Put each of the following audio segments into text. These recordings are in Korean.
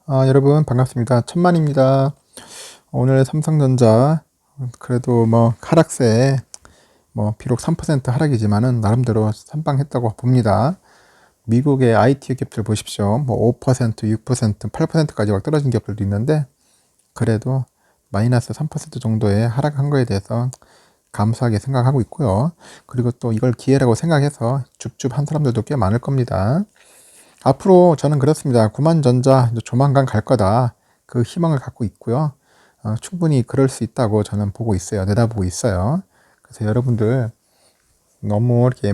여러분 반갑습니다. 천만입니다. 오늘 삼성전자 그래도 뭐 하락세 비록 3% 하락이지만은 나름대로 선방했다고 봅니다. 미국의 IT 기업들 보십시오. 5%, 6%, 8%까지 막 떨어진 기업들도 있는데 그래도 마이너스 3% 정도의 하락한 거에 대해서 감사하게 생각하고 있고요. 그리고 또 이걸 기회라고 생각해서 줍줍 한 사람들도 꽤 많을 겁니다. 앞으로 저는 그렇습니다. 구만전자 조만간 갈 거다. 그 희망을 갖고 있고요. 충분히 그럴 수 있다고 저는 보고 있어요. 내다보고 있어요. 그래서 여러분들 너무 이렇게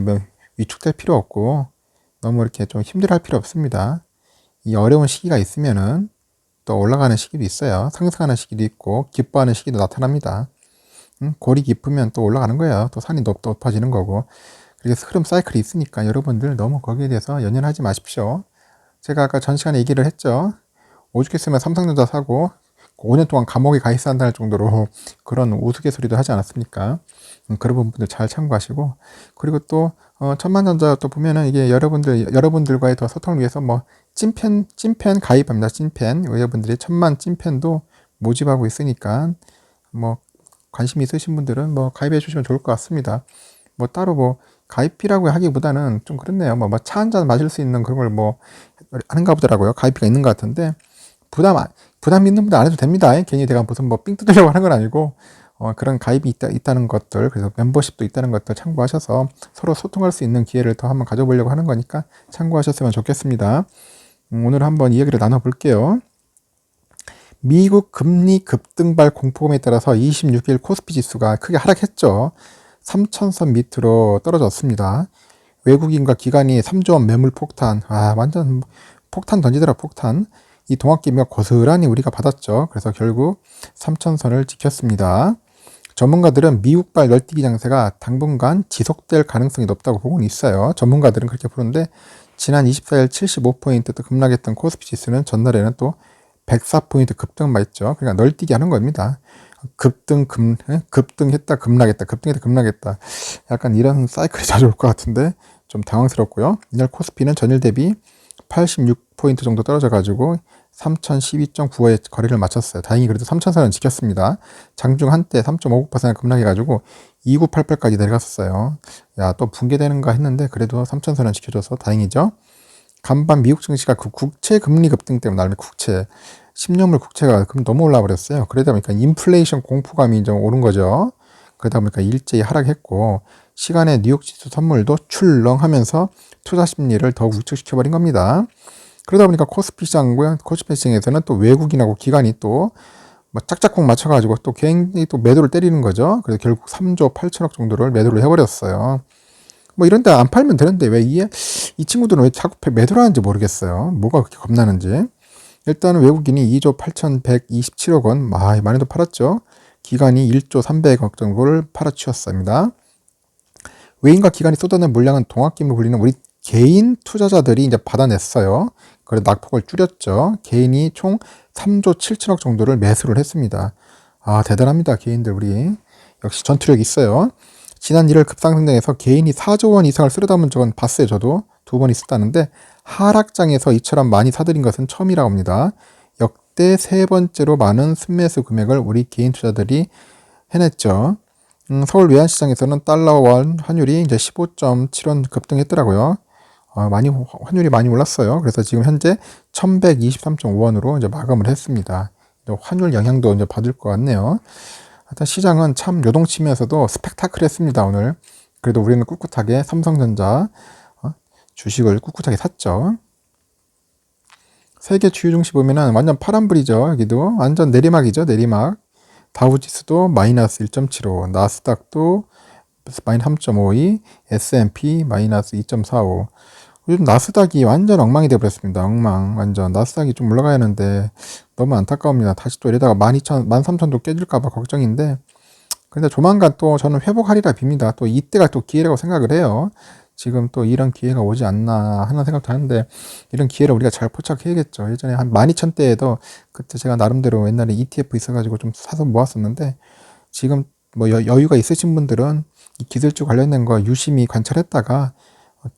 위축될 필요 없고 너무 이렇게 좀 힘들어할 필요 없습니다. 이 어려운 시기가 있으면은 또 올라가는 시기도 있어요. 상승하는 시기도 있고 기뻐하는 시기도 나타납니다. 골이 깊으면 또 올라가는 거예요. 또 산이 높아지는 거고. 그래서 흐름 사이클이 있으니까 여러분들 너무 거기에 대해서 연연하지 마십시오. 제가 아까 전 시간에 얘기를 했죠. 오죽했으면 삼성전자 사고 5년 동안 감옥에 가 있어야 한다는 정도로 그런 우스갯소리도 하지 않았습니까? 그런 부분들 잘 참고하시고, 그리고 또 천만전자 또 보면은 이게 여러분들과의 더 소통을 위해서 찐팬 가입합니다. 찐팬 여러분들이 천만 찐팬도 모집하고 있으니까 관심 있으신 분들은 가입해 주시면 좋을 것 같습니다. 따로 가입비라고 하기보다는 좀 그렇네요. 차 한 잔 마실 수 있는 그런 걸 하는가 보더라고요. 가입비가 있는 것 같은데 부담 있는 분들 안 해도 됩니다. 괜히 내가 무슨 삥 뜯으려고 하는 건 아니고 그런 가입이 있다는 것들, 그래서 멤버십도 있다는 것들 참고하셔서 서로 소통할 수 있는 기회를 더 한번 가져보려고 하는 거니까 참고하셨으면 좋겠습니다. 오늘 한번 이야기를 나눠볼게요. 미국 금리 급등발 공포감에 따라서 26일 코스피 지수가 크게 하락했죠. 3천선 밑으로 떨어졌습니다. 외국인과 기관이 3조 원 매물 폭탄, 완전 폭탄 던지더라 폭탄. 이 동학개미가 고스란히 우리가 받았죠. 그래서 결국 3천선을 지켰습니다. 전문가들은 미국발 널뛰기 장세가 당분간 지속될 가능성이 높다고 보고는 있어요. 전문가들은 그렇게 보는데 지난 24일 75포인트 또 급락했던 코스피 지수는 전날에는 또 104포인트 급등했죠. 그러니까 널뛰기 하는 겁니다. 급등했다, 급락했다. 약간 이런 사이클이 자주 올 것 같은데 좀 당황스럽고요. 이날 코스피는 전일 대비 86포인트 정도 떨어져가지고 3012.95에 거래를 마쳤어요. 다행히 그래도 3000선은 지켰습니다. 장중 한때 3.59% 급락해가지고 2988까지 내려갔었어요. 또 붕괴되는가 했는데 그래도 3000선은 지켜줘서 다행이죠. 간밤 미국 증시가 그 국채 금리 급등 때문에 나름의 10년물 국채가 너무 올라 버렸어요. 그러다 보니까 인플레이션 공포감이 좀 오른 거죠. 그러다 보니까 일제히 하락했고 시간에 뉴욕 지수 선물도 출렁하면서 투자 심리를 더욱 위축시켜버린 겁니다. 그러다 보니까 코스피 시장에서는 또 외국인하고 기관이 또 짝짝꿍 맞춰가지고 또 굉장히 또 매도를 때리는 거죠. 그래서 결국 3조 8천억 정도를 매도를 해버렸어요. 이런데 안 팔면 되는데 왜 이 친구들은 왜 자꾸 매도를 하는지 모르겠어요. 뭐가 그렇게 겁나는지. 일단은 외국인이 2조 8,127억 원, 많이도 팔았죠. 기관이 1조 300억 정도를 팔아치웠습니다. 외인과 기관이 쏟아낸 물량은 동학개미로 불리는 우리 개인 투자자들이 이제 받아냈어요. 그래서 낙폭을 줄였죠. 개인이 총 3조 7천억 정도를 매수를 했습니다. 대단합니다. 개인들 우리. 역시 전투력 있어요. 지난 1월 급상승장에서 개인이 4조 원 이상을 쓸어 담은 적은 봤어요. 저도 2번 있었다는데 하락장에서 이처럼 많이 사들인 것은 처음이라고 합니다. 역대 3번째로 많은 순매수 금액을 우리 개인 투자들이 해냈죠. 서울 외환시장에서는 달러원 환율이 이제 15.7원 급등했더라고요. 환율이 많이 올랐어요. 그래서 지금 현재 1123.5원으로 이제 마감을 했습니다. 환율 영향도 이제 받을 것 같네요. 하여튼 시장은 참 요동치면서도 스펙타클했습니다, 오늘. 그래도 우리는 꿋꿋하게 삼성전자 주식을 꿋꿋하게 샀죠. 세계 주요 증시 보면은 완전 파란불이죠. 여기도 완전 내리막이죠. 내리막. 다우지수도 마이너스 1.75, 나스닥도 마이너스 3.52, S&P 마이너스 2.45. 요즘 나스닥이 완전 엉망이 되어버렸습니다. 엉망. 완전 나스닥이 좀 올라가야 하는데 너무 안타까웁니다. 다시 또 이러다가 12,000, 13,000도 깨질까봐 걱정인데 근데 조만간 또 저는 회복하리라 빕니다. 또 이때가 또 기회라고 생각을 해요. 지금 또 이런 기회가 오지 않나 하는 생각도 하는데 이런 기회를 우리가 잘 포착해야겠죠. 예전에 한 12,000대에도 그때 제가 나름대로 옛날에 ETF 있어가지고 좀 사서 모았었는데 지금 여유가 있으신 분들은 이 기술주 관련된 거 유심히 관찰했다가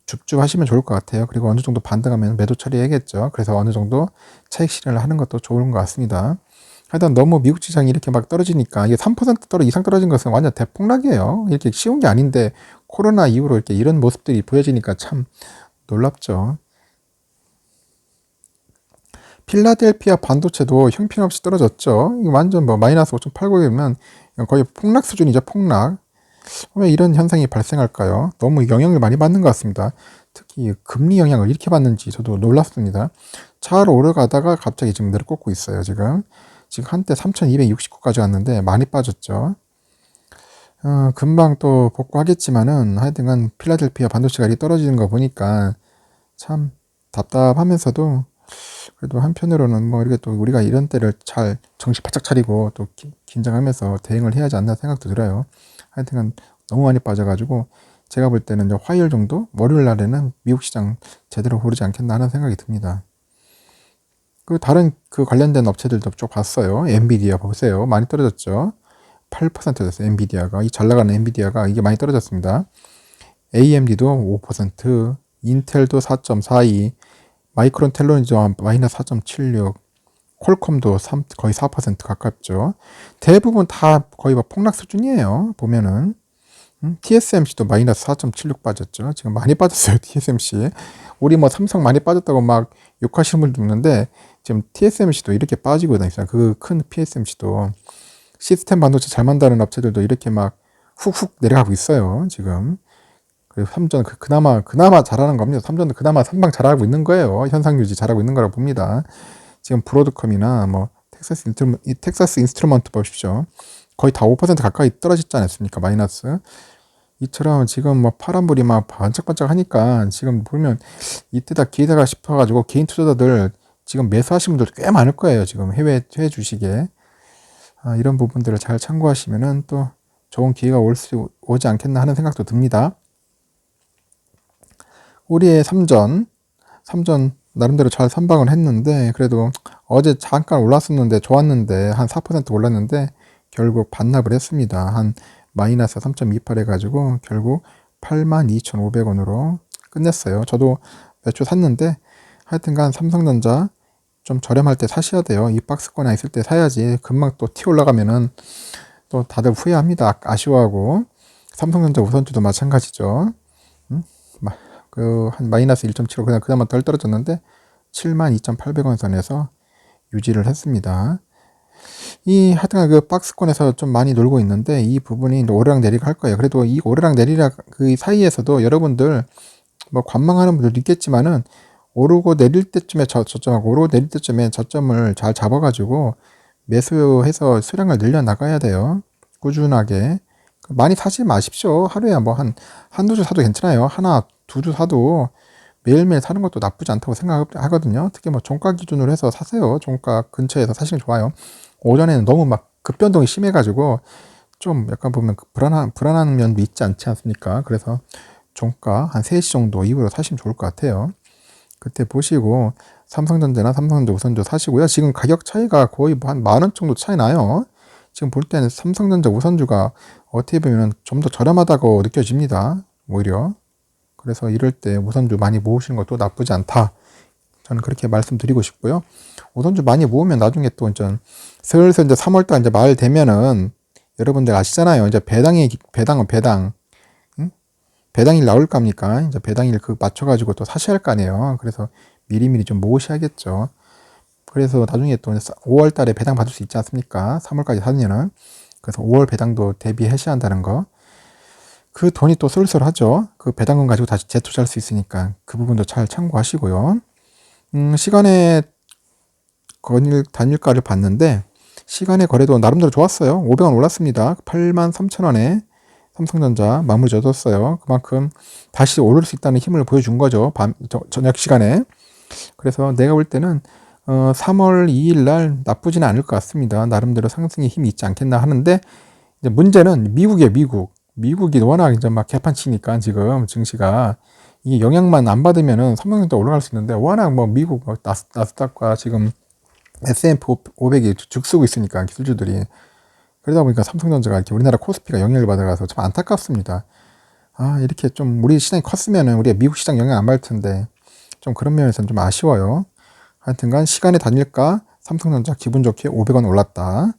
줍줍 하시면 좋을 것 같아요. 그리고 어느 정도 반등하면 매도 처리해야겠죠. 그래서 어느 정도 차익 실현을 하는 것도 좋은 것 같습니다. 하여튼 너무 미국 시장이 이렇게 막 떨어지니까 이게 3% 이상 떨어진 것은 완전 대폭락이에요. 이렇게 쉬운 게 아닌데 코로나 이후로 이렇게 이런 모습들이 보여지니까 참 놀랍죠. 필라델피아 반도체도 형편없이 떨어졌죠. 이거 완전 뭐 마이너스 5.89이면 거의 폭락 수준이죠, 폭락. 왜 이런 현상이 발생할까요? 너무 영향을 많이 받는 것 같습니다. 특히 금리 영향을 이렇게 받는지 저도 놀랐습니다. 잘 오르가다가 갑자기 지금 내려꽂고 있어요, 지금. 지금 한때 3,269까지 왔는데 많이 빠졌죠. 금방 또 복구하겠지만은 하여튼간 필라델피아 반도체가 이렇게 떨어지는 거 보니까 참 답답하면서도 그래도 한편으로는 뭐 이렇게 또 우리가 이런 때를 잘 정신 바짝 차리고 또 긴장하면서 대응을 해야 하지 않나 생각도 들어요. 하여튼간 너무 많이 빠져가지고 제가 볼 때는 이제 화요일 정도 월요일 날에는 미국 시장 제대로 오르지 않겠나 하는 생각이 듭니다. 그 다른 그 관련된 업체들도 쭉 봤어요. 엔비디아 보세요. 많이 떨어졌죠. 8% 됐어요. 엔비디아가 이 잘 나가는 엔비디아가 이게 많이 떨어졌습니다. AMD도 5%, 인텔도 4.42, 마이크론 텔레논도 마이너스 4.76, 퀄컴도 거의 4% 가깝죠. 대부분 다 거의 폭락 수준이에요. 보면은 TSMC도 마이너스 4.76 빠졌죠. 지금 많이 빠졌어요. TSMC. 우리 뭐 삼성 많이 빠졌다고 막 욕하시는 분도 있는데 지금 TSMC도 이렇게 빠지고 있어요. 그 큰 TSMC도 시스템 반도체 잘 만드는 업체들도 이렇게 막 훅훅 내려가고 있어요. 지금. 그리고 삼전 그나마 잘하는 겁니다. 삼전도 그나마 선방 잘하고 있는 거예요. 현상 유지 잘하고 있는 거라고 봅니다. 지금 브로드컴이나 뭐 텍사스 인스트루먼트 보십시오. 거의 다 5% 가까이 떨어지지 않았습니까? 마이너스. 이처럼 지금 뭐 파란불이 막 반짝반짝 하니까 지금 보면 이때다 기회다 싶어가지고 개인 투자자들 지금 매수하시는 분들 꽤 많을 거예요. 지금 해외 주식에. 이런 부분들을 잘 참고하시면은 또 좋은 기회가 오지 않겠나 하는 생각도 듭니다. 우리의 삼전 나름대로 잘 선방을 했는데 그래도 어제 잠깐 올랐었는데 좋았는데 한 4% 올랐는데 결국 반납을 했습니다. 한 마이너스 3.28 해가지고 결국 82,500원으로 끝냈어요. 저도 몇 주 샀는데 하여튼간 삼성전자 좀 저렴할 때 사셔야 돼요. 이 박스권에 있을 때 사야지 금방 또 튀어 올라가면은 또 다들 후회합니다. 아쉬워하고 삼성전자 우선주도 마찬가지죠. 한 마이너스 1.75 그나마 덜 떨어졌는데 72,800원 선에서 유지를 했습니다. 하여튼 그 박스권에서 좀 많이 놀고 있는데 이 부분이 오르락 내리락 할 거예요. 그래도 이 오르락 내리락 그 사이에서도 여러분들 뭐 관망하는 분들도 있겠지만은 오르고 내릴 때쯤에 저점하고 오르고 내릴 때쯤에 저점을 잘 잡아가지고 매수해서 수량을 늘려 나가야 돼요. 꾸준하게. 많이 사지 마십시오. 하루에 뭐 한두 주 사도 괜찮아요. 하나, 두 주 사도 매일매일 사는 것도 나쁘지 않다고 생각하거든요. 특히 뭐 종가 기준으로 해서 사세요. 종가 근처에서 사시면 좋아요. 오전에는 너무 막 급변동이 심해가지고 좀 약간 보면 불안한 면도 있지 않지 않습니까? 그래서 종가 한 3시 정도 이후로 사시면 좋을 것 같아요. 그때 보시고 삼성전자나 삼성전자 우선주 사시고요. 지금 가격 차이가 거의 뭐 한 10,000원 정도 차이 나요. 지금 볼 때는 삼성전자 우선주가 어떻게 보면 좀 더 저렴하다고 느껴집니다. 오히려. 그래서 이럴 때 우선주 많이 모으시는 것도 나쁘지 않다. 저는 그렇게 말씀드리고 싶고요. 우선주 많이 모으면 나중에 또 이제 슬슬 이제 3월달 이제 말 되면은 여러분들 아시잖아요. 이제 배당은 배당. 배당일 나올 겁니까? 이제 배당일 맞춰가지고 또 사셔야 할 거 아니에요. 그래서 미리미리 좀 모으셔야겠죠. 그래서 나중에 또 5월 달에 배당 받을 수 있지 않습니까? 3월까지 사면은. 그래서 5월 배당도 대비하셔야 한다는 거. 그 돈이 또 쏠쏠하죠. 그 배당금 가지고 다시 재투자할 수 있으니까 그 부분도 잘 참고하시고요. 시간의 단일가를 봤는데 시간의 거래도 나름대로 좋았어요. 500원 올랐습니다. 83,000원에 삼성전자 마무리 져뒀어요. 그만큼 다시 오를 수 있다는 힘을 보여준 거죠. 저녁 시간에. 그래서 내가 볼 때는 3월 2일 날 나쁘지는 않을 것 같습니다. 나름대로 상승의 힘이 있지 않겠나 하는데 이제 문제는 미국이에요. 미국이 워낙 이제 막 개판치니까 지금 증시가 이 영향만 안 받으면은 삼성전자 올라갈 수 있는데 워낙 뭐 미국 나스닥과 지금 S&P 500이 죽쓰고 있으니까 기술주들이 그러다 보니까 삼성전자가 이렇게 우리나라 코스피가 영향을 받아가서 참 안타깝습니다. 이렇게 좀 우리 시장이 컸으면은 우리가 미국 시장 영향 안 받을 텐데 좀 그런 면에서는 좀 아쉬워요. 하여튼간 시간의 단일가 삼성전자 기분 좋게 500원 올랐다.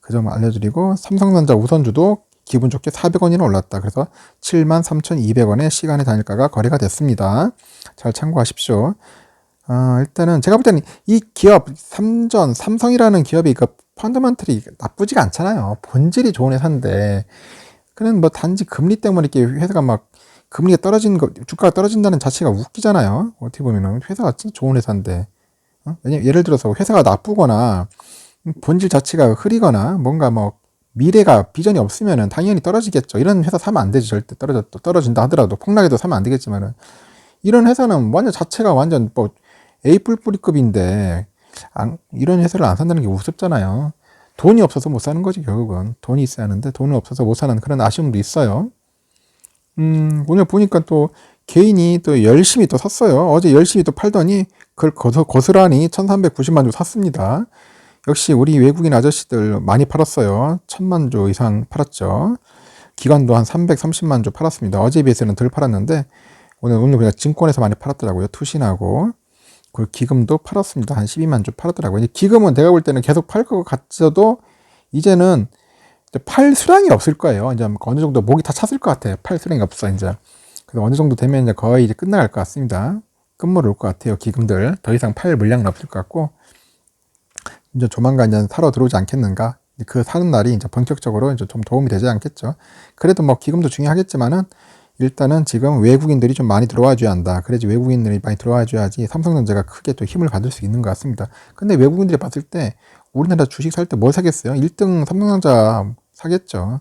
그 점 알려드리고 삼성전자 우선주도 기분 좋게 400원이나 올랐다. 그래서 73,200원의 시간의 단일가가 거래가 됐습니다. 잘 참고하십시오. 일단은 제가 볼 때는 이 기업 삼성이라는 기업이 그 펀더먼털이 나쁘지가 않잖아요. 본질이 좋은 회사인데 그냥 뭐 단지 금리 때문에 이렇게 회사가 막 금리가 떨어지는 거, 주가가 떨어진다는 자체가 웃기잖아요. 어떻게 보면은 회사가 진짜 좋은 회사인데 왜냐면 예를 들어서 회사가 나쁘거나 본질 자체가 흐리거나 뭔가 뭐 미래가 비전이 없으면은 당연히 떨어지겠죠. 이런 회사 사면 안 되지. 절대 떨어진다 하더라도 폭락해도 사면 안 되겠지만은 이런 회사는 완전 자체가 완전 뭐 A 뿔뿔이급인데 이런 회사를 안 산다는 게 우습잖아요. 돈이 없어서 못 사는 거지 결국은. 돈이 있어야 하는데 돈이 없어서 못 사는 그런 아쉬움도 있어요. 오늘 보니까 또 개인이 또 열심히 또 샀어요. 어제 열심히 또 팔더니 그걸 고스란히 1390만 주 샀습니다. 역시 우리 외국인 아저씨들 많이 팔았어요. 1000만 주 이상 팔았죠. 기관도 한 330만 주 팔았습니다. 어제에 비해서는 덜 팔았는데 오늘 그냥 증권에서 많이 팔았더라고요. 투신하고. 그리고 기금도 팔았습니다. 한 12만 주 팔았더라고요. 기금은 내가 볼 때는 계속 팔 것 같아도 이제는 팔 수량이 없을 거예요. 이제 어느 정도 목이 다 찼을 것 같아요. 팔 수량이 없어 이제. 그래서 어느 정도 되면 이제 거의 이제 끝나갈 것 같습니다. 끝물 올 것 같아요. 기금들 더 이상 팔 물량은 없을 것 같고 이제 조만간 이제 사러 들어오지 않겠는가. 그 사는 날이 이제 본격적으로 이제 좀 도움이 되지 않겠죠. 그래도 뭐 기금도 중요하겠지만은 일단은 지금 외국인들이 좀 많이 들어와 줘야 한다. 그래야지 외국인들이 많이 들어와 줘야지 삼성전자가 크게 또 힘을 받을 수 있는 것 같습니다. 근데 외국인들이 봤을 때 우리나라 주식 살 때 뭘 사겠어요? 1등 삼성전자 사겠죠.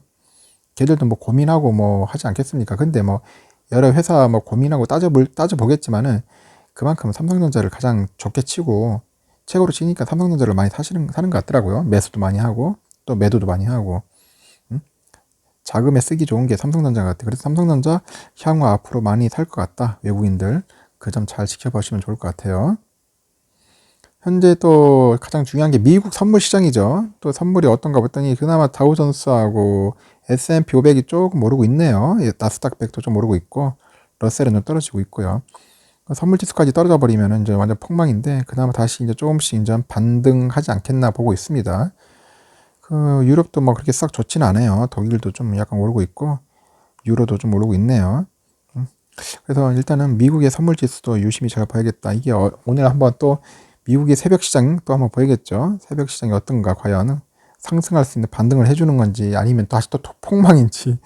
걔들도 뭐 고민하고 뭐 하지 않겠습니까? 근데 뭐 여러 회사 뭐 고민하고 따져보겠지만은 그만큼 삼성전자를 가장 좋게 치고 최고로 치니까 삼성전자를 많이 사는 것 같더라고요. 매수도 많이 하고 또 매도도 많이 하고. 자금에 쓰기 좋은 게 삼성전자 같아. 그래서 삼성전자 향후 앞으로 많이 살 것 같다. 외국인들 그 점 잘 지켜보시면 좋을 것 같아요. 현재 또 가장 중요한 게 미국 선물 시장이죠. 또 선물이 어떤가 봤더니 그나마 다우존스하고 S&P 500이 조금 오르고 있네요. 나스닥 100도 좀 오르고 있고 러셀은 좀 떨어지고 있고요. 선물 지수까지 떨어져 버리면 이제 완전 폭망인데 그나마 다시 이제 조금씩 이제 반등하지 않겠나 보고 있습니다. 그 유럽도 뭐 그렇게 싹 좋지는 않아요. 독일도 좀 약간 오르고 있고 유로도 좀 오르고 있네요. 그래서 일단은 미국의 선물 지수도 유심히 잘 봐야겠다. 이게 오늘 한번 또 미국의 새벽 시장 또 한번 봐야겠죠. 새벽 시장이 어떤가 과연 상승할 수 있는 반등을 해주는 건지 아니면 다시 또 폭망인지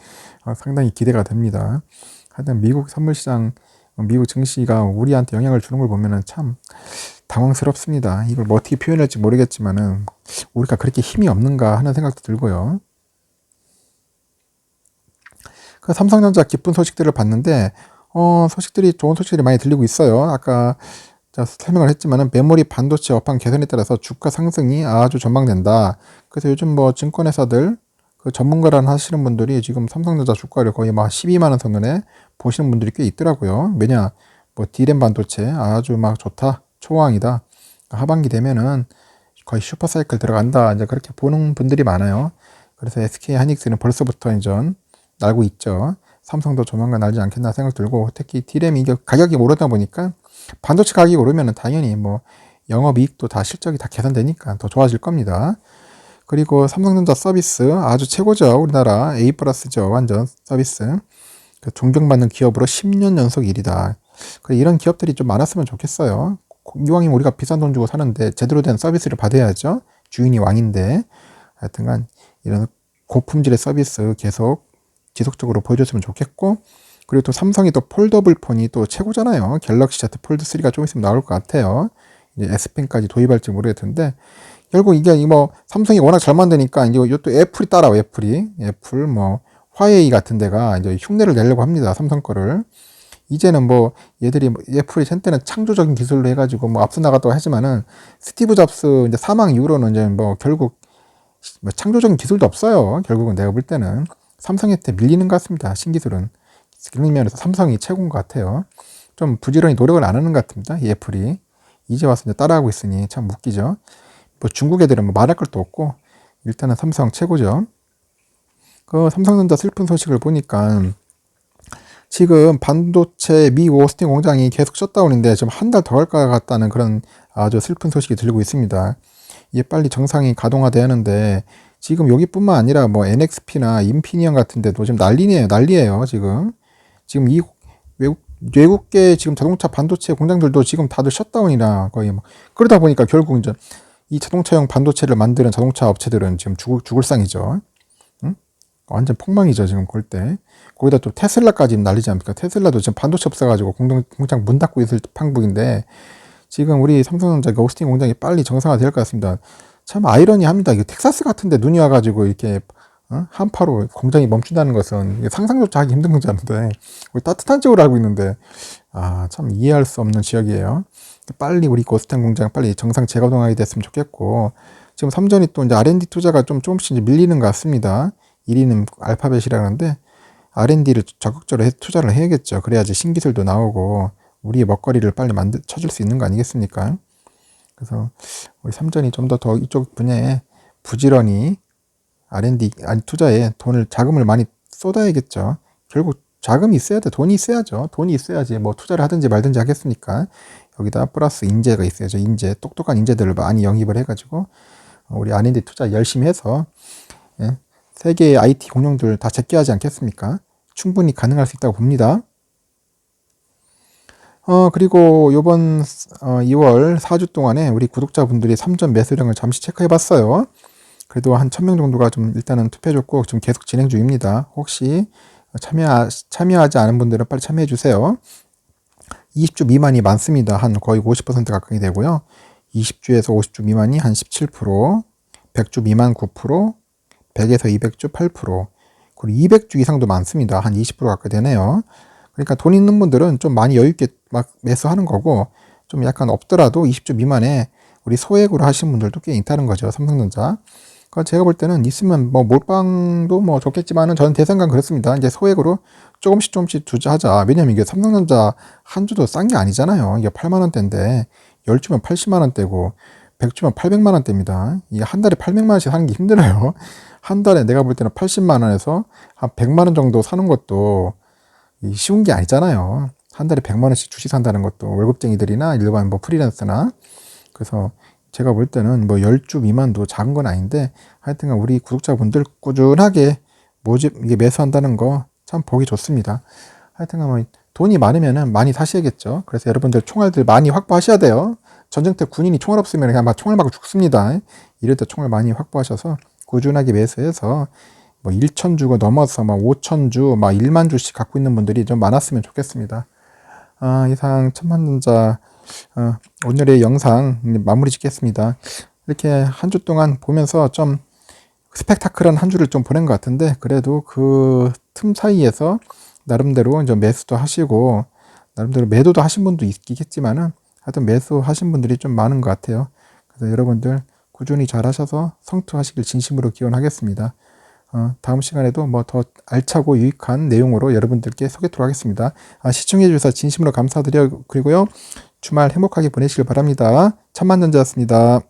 상당히 기대가 됩니다. 하여튼 미국 선물 시장, 미국 증시가 우리한테 영향을 주는 걸 보면은 참 당황스럽습니다. 이걸 뭐 어떻게 표현할지 모르겠지만은 우리가 그렇게 힘이 없는가 하는 생각도 들고요. 그 삼성전자 기쁜 소식들을 봤는데 좋은 소식들이 많이 들리고 있어요. 아까 설명을 했지만은 메모리 반도체 업황 개선에 따라서 주가 상승이 아주 전망된다. 그래서 요즘 뭐 증권회사들 그 전문가란 하시는 분들이 지금 삼성전자 주가를 거의 막 12만 원 선언에 보시는 분들이 꽤 있더라고요. 왜냐 뭐 D램 반도체 아주 막 좋다. 초황이다. 하반기 되면은 거의 슈퍼사이클 들어간다. 이제 그렇게 보는 분들이 많아요. 그래서 SK 하이닉스는 벌써부터 이제 날고 있죠. 삼성도 조만간 날지 않겠나 생각 들고 특히 D램이 이게 가격이 오르다 보니까 반도체 가격이 오르면 당연히 뭐 영업이익도 다 실적이 다 개선되니까 더 좋아질 겁니다. 그리고 삼성전자 서비스 아주 최고죠. 우리나라 A 플러스죠. 완전 서비스. 그 존경받는 기업으로 10년 연속 1위다. 이런 기업들이 좀 많았으면 좋겠어요. 이왕이면 우리가 비싼 돈 주고 사는데 제대로 된 서비스를 받아야죠. 주인이 왕인데. 하여튼간 이런 고품질의 서비스 계속 지속적으로 보여줬으면 좋겠고 그리고 또 삼성이 또 폴더블 폰이 또 최고잖아요. 갤럭시 Z 폴드 3가 좀 있으면 나올 것 같아요. 이제 S펜까지 도입할지 모르겠는데 결국 이게 뭐 삼성이 워낙 잘 만드니까 이제 이것도 애플이 따라와. 애플 뭐 화웨이 같은 데가 이제 흉내를 내려고 합니다. 삼성 거를. 이제는 뭐 얘들이 애플이 한때는 창조적인 기술로 해가지고 뭐 앞서 나갔다고 하지만은 스티브 잡스 이제 사망 이후로는 이제 뭐 결국 뭐 창조적인 기술도 없어요. 결국은 내가 볼 때는 삼성한테 밀리는 것 같습니다. 신기술은. 그런 면에서 삼성이 최고인 것 같아요. 좀 부지런히 노력을 안 하는 것 같습니다. 이 애플이. 이제 와서 이제 따라하고 있으니 참 웃기죠. 뭐 중국 애들은 뭐 말할 것도 없고 일단은 삼성 최고죠. 그 삼성전자 슬픈 소식을 보니까 지금 반도체 미 오스틴 공장이 계속 셧다운인데 좀 한 달 더 할 것 같다는 그런 아주 슬픈 소식이 들리고 있습니다. 이게 빨리 정상이 가동화돼야 하는데 지금 여기뿐만 아니라 뭐 NXP나 인피니언 같은 데도 지금 난리예요, 지금. 지금 이 외국계 지금 자동차 반도체 공장들도 지금 다들 셧다운이나 거의 뭐 그러다 보니까 결국 이제 이 자동차용 반도체를 만드는 자동차 업체들은 지금 죽을 상이죠. 응? 완전 폭망이죠, 지금 볼 때. 거기다 또 테슬라까지 난리지 않습니까? 테슬라도 지금 반도체 없어가지고 공장 문 닫고 있을 판국인데 지금 우리 삼성전자 오스틴 공장이 빨리 정상화 될 것 같습니다. 참 아이러니합니다. 이게 텍사스 같은데 눈이 와가지고 이렇게 한파로 공장이 멈춘다는 것은 상상조차 하기 힘든 문제인데 우리 따뜻한 지역으로 알고 있는데 참 이해할 수 없는 지역이에요. 빨리 우리 오스틴 공장 빨리 정상 재가동하게 됐으면 좋겠고 지금 삼전이 또 이제 R&D 투자가 조금씩 이제 밀리는 것 같습니다. 1위는 알파벳이라는데 R&D를 적극적으로 투자를 해야겠죠. 그래야지 신기술도 나오고 우리의 먹거리를 빨리 찾을 수 있는 거 아니겠습니까? 그래서 우리 삼전이 좀 더 이쪽 분야에 부지런히 R&D 투자에 자금을 많이 쏟아야겠죠. 결국 자금이 있어야 돼. 돈이 있어야죠. 돈이 있어야지 뭐 투자를 하든지 말든지 하겠습니까? 여기다 플러스 인재가 있어야죠. 똑똑한 인재들을 많이 영입을 해가지고 우리 R&D 투자 열심히 해서 세계의 IT 공룡들 다 제껴하지 않겠습니까? 충분히 가능할 수 있다고 봅니다. 그리고 요번 2월 4주 동안에 우리 구독자분들이 삼전 매수량을 잠시 체크해 봤어요. 그래도 한 1000명 정도가 좀 일단은 투표해줬고 지금 계속 진행 중입니다. 혹시 참여하지 않은 분들은 빨리 참여해 주세요. 20주 미만이 많습니다. 한 거의 50% 가까이 되고요. 20주에서 50주 미만이 한 17%, 100주 미만 9%, 100에서 200주 8%, 그리고 200주 이상도 많습니다. 한 20% 가까이 되네요. 그러니까 돈 있는 분들은 좀 많이 여유있게 막 매수하는 거고 좀 약간 없더라도 20주 미만에 우리 소액으로 하시는 분들도 꽤 있다는 거죠. 삼성전자. 그러니까 제가 볼 때는 있으면 뭐 몰빵도 뭐 좋겠지만은 저는 대생각 그렇습니다. 이제 소액으로 조금씩 투자하자. 왜냐면 이게 삼성전자 한 주도 싼 게 아니잖아요. 이게 8만 원대인데 10주면 80만 원대고 100주면 800만 원대입니다. 이게 한 달에 800만 원씩 사는 게 힘들어요. 한 달에 내가 볼 때는 80만 원에서 한 100만 원 정도 사는 것도 쉬운 게 아니잖아요. 한 달에 100만 원씩 주식 산다는 것도 월급쟁이들이나 일반 뭐 프리랜서나. 그래서 제가 볼 때는 뭐 10주 미만도 작은 건 아닌데 하여튼 우리 구독자분들 꾸준하게 이게 매수한다는 거 참 보기 좋습니다. 하여튼 뭐 돈이 많으면은 많이 사셔야겠죠. 그래서 여러분들 총알들 많이 확보하셔야 돼요. 전쟁 때 군인이 총알 없으면 그냥 막 총알 맞고 죽습니다. 이럴 때 총알 많이 확보하셔서 꾸준하게 매수해서 뭐 1,000주가 넘어서 막 5,000주, 막 1만 주씩 갖고 있는 분들이 좀 많았으면 좋겠습니다. 이상 천만전자 오늘의 영상 마무리 짓겠습니다. 이렇게 한 주 동안 보면서 좀 스펙타클한 한 주를 좀 보낸 것 같은데 그래도 그 틈 사이에서 나름대로 이제 매수도 하시고 나름대로 매도도 하신 분도 있겠지만은 하여튼 매수하신 분들이 좀 많은 것 같아요. 그래서 여러분들 꾸준히 잘 하셔서 성투하시길 진심으로 기원하겠습니다. 다음 시간에도 뭐 더 알차고 유익한 내용으로 여러분들께 소개하도록 하겠습니다. 시청해 주셔서 진심으로 감사드리고요. 주말 행복하게 보내시길 바랍니다. 천만전자였습니다.